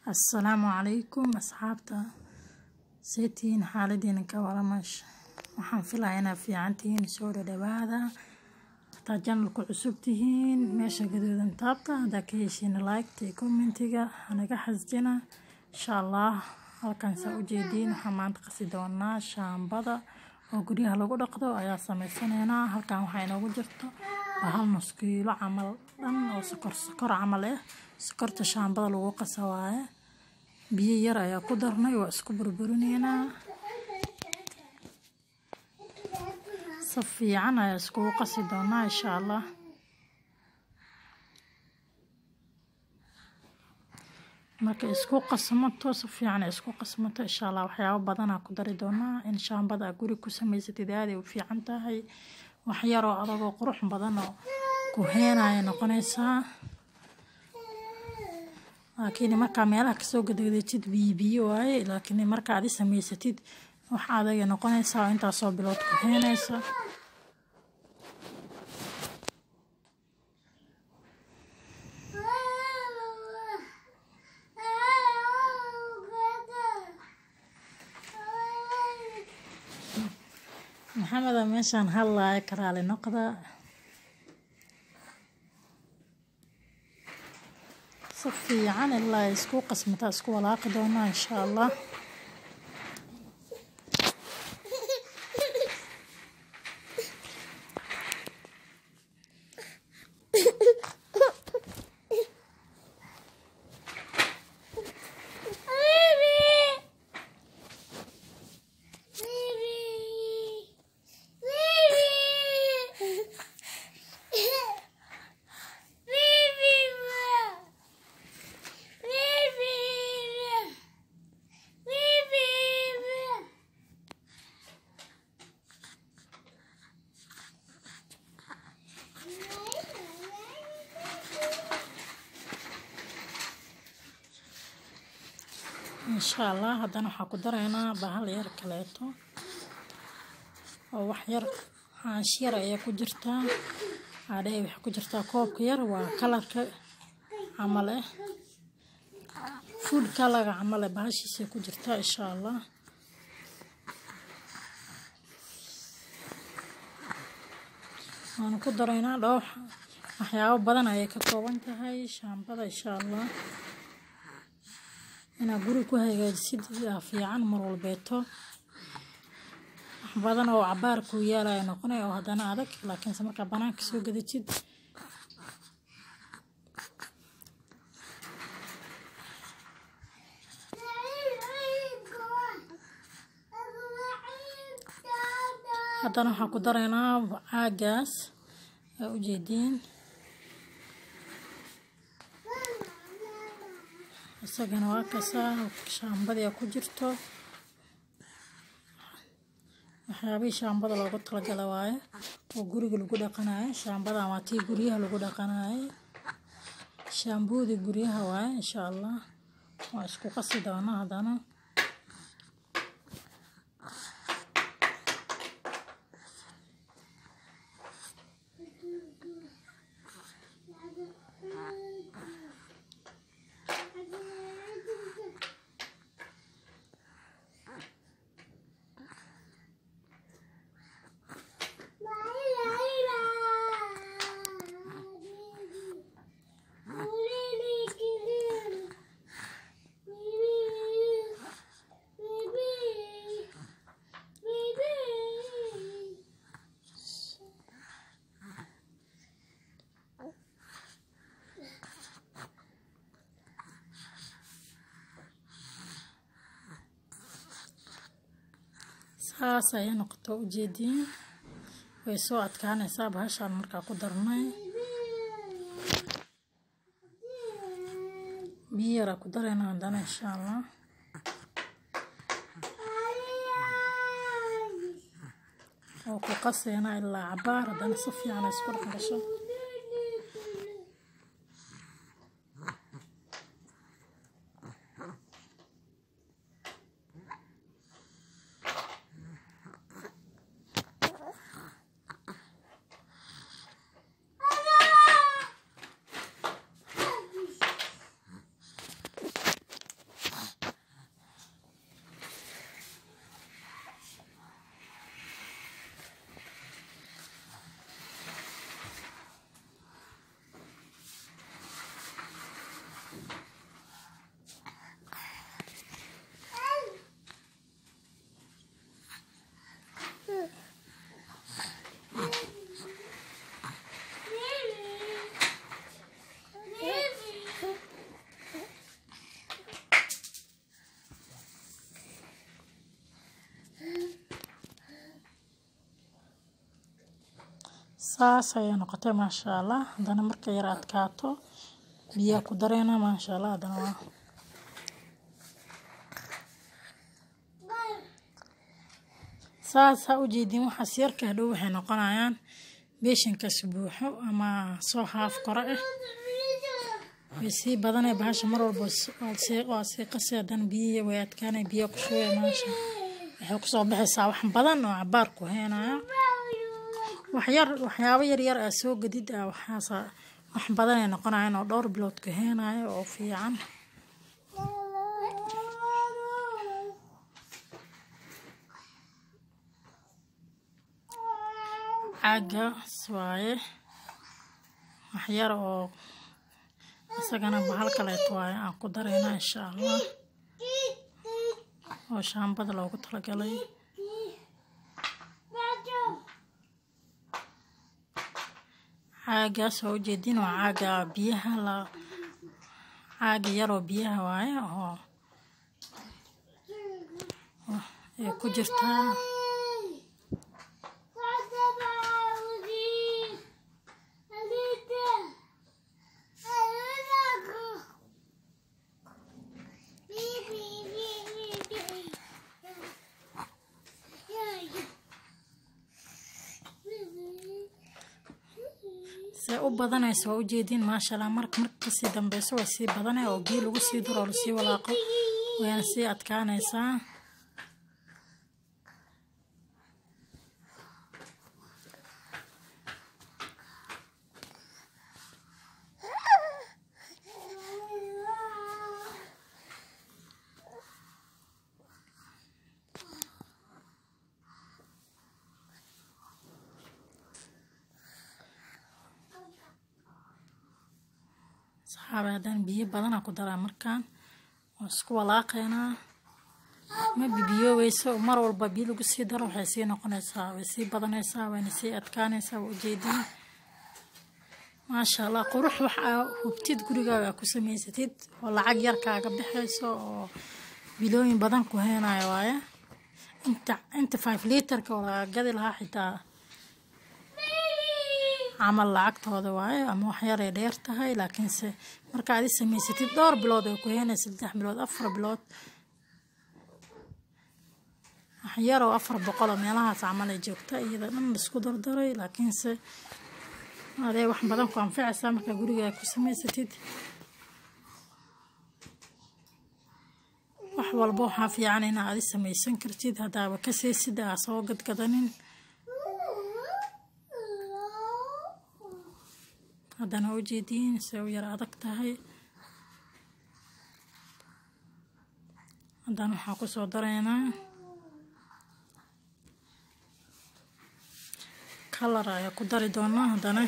السلام عليكم أصحابتا سيتين حالدين كورمش waxaan filayaa fi cantiin soo dhawaada ta channelku cusub tihiin meesha gaduudan taabta hada ka heshiina like commentiga anaga xasjina insha Allah halkan soo jeedin waxaan maanta qasi doonaa shaambada oo guriga lagu dhaqdo ayaa sameysanaynaa halkan waxa inoogu jirto hal nus kiilo camal dhan oo sokor camal sokorta shaambada lagu qasawaayo biyo yar ayaa ku darnay oo isku burburinayna صفيعان اسكو قصدونا ان شاء الله marka isku qasmato صفيعان اسكو قسمته ان شاء الله waxyaabo badan aan ku dari doonaa in shaambada guri ku sameysatid aad ay u fiican tahay wax yar oo adag oo qurux badan oo ku heenay noqonaysaa laakiin marka meelaha ka soo gadagdajid biyo waaye laakiin marka aad sameysatid wax adag noqonaysaa inta soo bilood ku heenaysa محمد ماشان هلا كرالي نقطة صفي عن الله يسكو قسمتها اسكو لاقدونا ان شاء الله إن شاء الله هذا نحن قدرنا بهالير كليتو أو وحير عشيرة يا كجرتا عليه كجرتا كوب كير وكلر عمله فود كلر عمله بهالشيء سكجرتا إن شاء الله أنا قدرنا لو أحياء بدنا يكتبون تهاي شامبلا إن شاء الله أنا أقول لك هاي جسد في عن مر البيتو بدنا وعبار كويالا نقول أو هذا أنا عادك لكن سمك بناك سوق جديد هذا أنا حقدرنا عجاز وجدين isagana waa kasa shaambada ku jirto waxyaabay shaambada loogu talagalay waaye oo guriga lagu dhaqanayo shaambada ama tii guriyaha lagu dhaqanayo shaambada guriyaha waaye insha Allah waa isku qasi doonaa hadana saas ayaa noqoto ujeedin way soo adkaanaysaa bahashan marka ku darnay biyo ku darayna hadana insha Allah oo ku qasayna ilaa cabaar hadana si fiican isku dhaqasho saas ayaa noqotay maasha allah. Haddana marka yar adkaato biyaa ku dareena maasha allah. Haddana waa saas ha u jeedin waxaas yarka hadhow waxay noqonayaan beeshankaas buuxo ama soo haaf kore ah. way sii badanay bahasha mar walba waa sii qasay. haddana biyihi way adkaanay biyo ku shubay maasha waxay ku soo baxaysaa wax badan oo cabaar ku heenaya. waxyaabo yar ah soo gadid ah waxaas wax badan ay noqonayaan oo dhowr bilood ku heenaya oo fiican. caaga waaye wax yar oo isagana bahal kaleeto waaye aan ku dareynaa insha allah oo shaambada loogu talagalay. caagaas oo ujeedin waa caaga biyaha caaga yaroo biyaha waaye oo ay ku jirtaa se u badanayso waa ujeedin maasha allah. marka kasii dambeyso way sii badanay oo biyo lagu sii duro oo lasii walaaqo wayna sii adkaanaysaa. saxaabadan biyo badan ku daraa markaan oo isku walaaqeena ma bibiyoweyso mar walba biyo lagu sii daro waxay sii noqonaysaa way sii badanaysaa wayna sii adkaanaysaa. waa ujeedin maasha allah qurux wax hubtid gurigaaga ku samaysatid oo lacag yar kaaga bixayso oo bilooyin badan ku heenayo waaye. inta 5 litarka oo laga gadi lahaa xitaa camal lacagtooda waaye ama wax yar ay dheer tahay. laakiinse marka aad samaysatid dhowr bilood ay ku heenayso 3 bilood 4 bilood wax yar oo 400 meelahaas camal ay joogta iyada dhan isku dardaray. laakiinse aday wax badan ku anfacaysaa marka guriga ku samaysatid. wax walba waxaa fiican in aad samaysan kartid hadaba ka seesid soo gadgadanin. haddana ujeedin soo yar adag tahay. haddana waxaa ku soo dareynaa kalar ayaa ku dari doonaa. haddana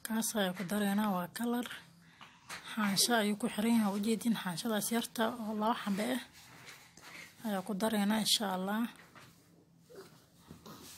kaas ayaa ku dareynaa waa kalar xaansho ayuu ku xiran yahay. ujeedin xaanshadaas yarta oo 2 xabe ah ayaa ku dareynaa insha allah.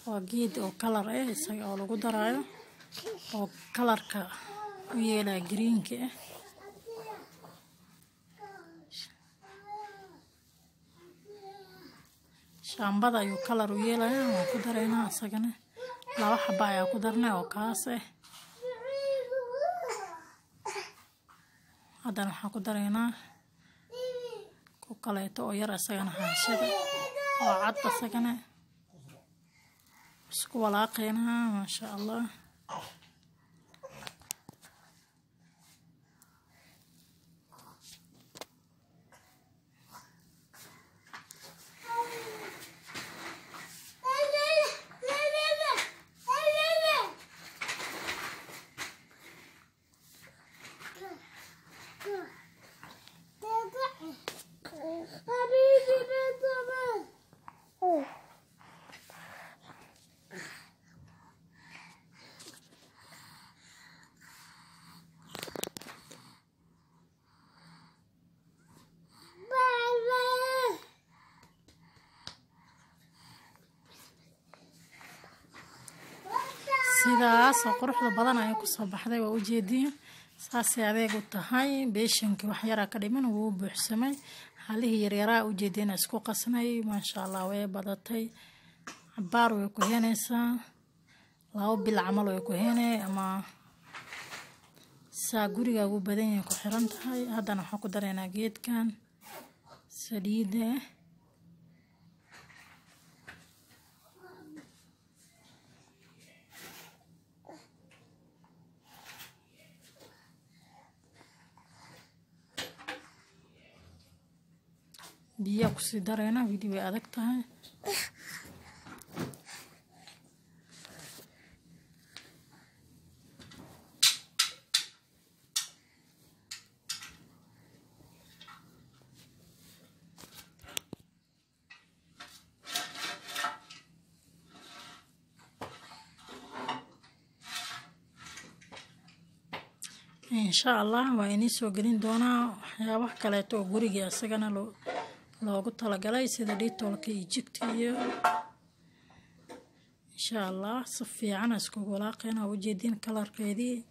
waa geed oo kalar ah isaga oo lagu daraayo oo kalarka u yeelaa greenka ah. shaambada ayuu kalar u yeelayaa waa ku dareynaa isagana 2 xaba ayaa ku darnay oo kaas ah. haddana waxaa ku dareynaa ku kaleeto oo yar isagana xaanshada oo cad isagana isku walaaqeena maasha allah. sidaas oo quruxda badan ay ku soo baxday waa u jeedin saasi adeeg u tahay beeshanki wax yar ka dhiman wuu buuxsamay halihii yaryara u jeedin isku qasnay ma sha Allah way badatay cabaar way ku heenaysaa labo bil camal way ku heenay ama saa guriga ugu badan yahay ku xiran tahay haddana waxaan ku dareynaa geedkan saliida biyo ku sii dareena video way adag tahay إن شاء الله وإني سوقين دونا يا وحكة تو غوري أسجنا لو قلت لك جلاي سيدا دي تولكي جكتي إن شاء الله صفي عنا سكو ولاقينا وجدين كلار كيدي